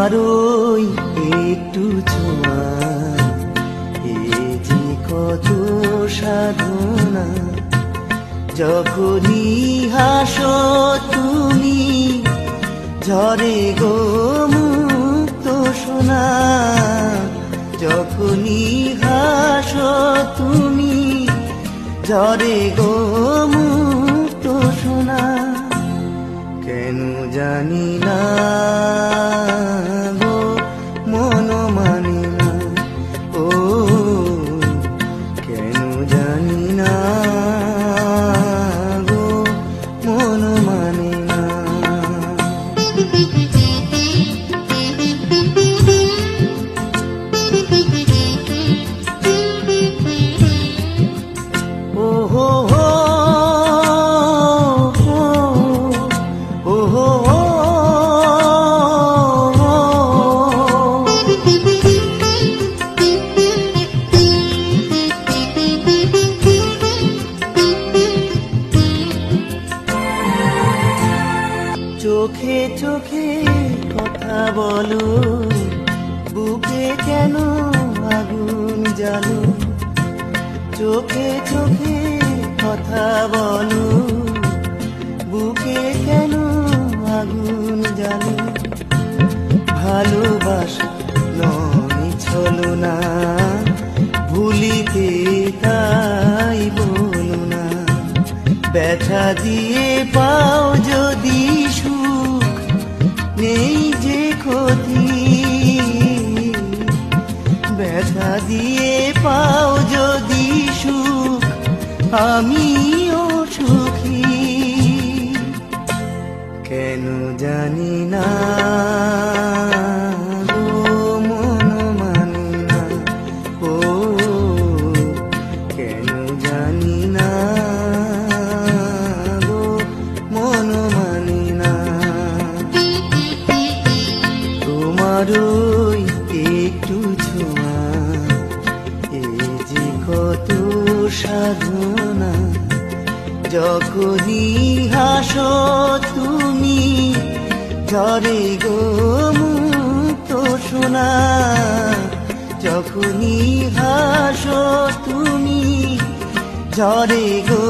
তোমার ওই একটু ছোঁয়া, এ যে কত সাধনা। যখনই হাসো তুমি ঝরে গো মুক্ত সোনা, যখনই হাসো তুমি ঝরে গো মুক্ত সোনা। কেন জানি না গো মন মানে না, ও কেন জানি না গো মন মানে না। ও হো হো চোখে চোখে কথা বলো, বুকে কেন আগুন জ্বালো। চোখে চোখে কথা বলো, বুকে কেন আগুন জ্বালো। ভালোবাসা নয় ছলনা, ভুলিতে তাই বলো না। ব্যথা দিয়ে পাও যদি সুখ, নেই যে ক্ষতি। ব্যথা দিয়ে পাও যদি সুখ, আমিও সুখী। কেন জানি না গো মন মানে না, ও কেন জানি না গো মন মানে না। তোমার ওই একটু ছোঁয়া, এ যে কত সাধনা। যখনই হাসো তুমি ঝরে গো মুক্ত সোনা, যখনই হাসো তুমি ঝরে গো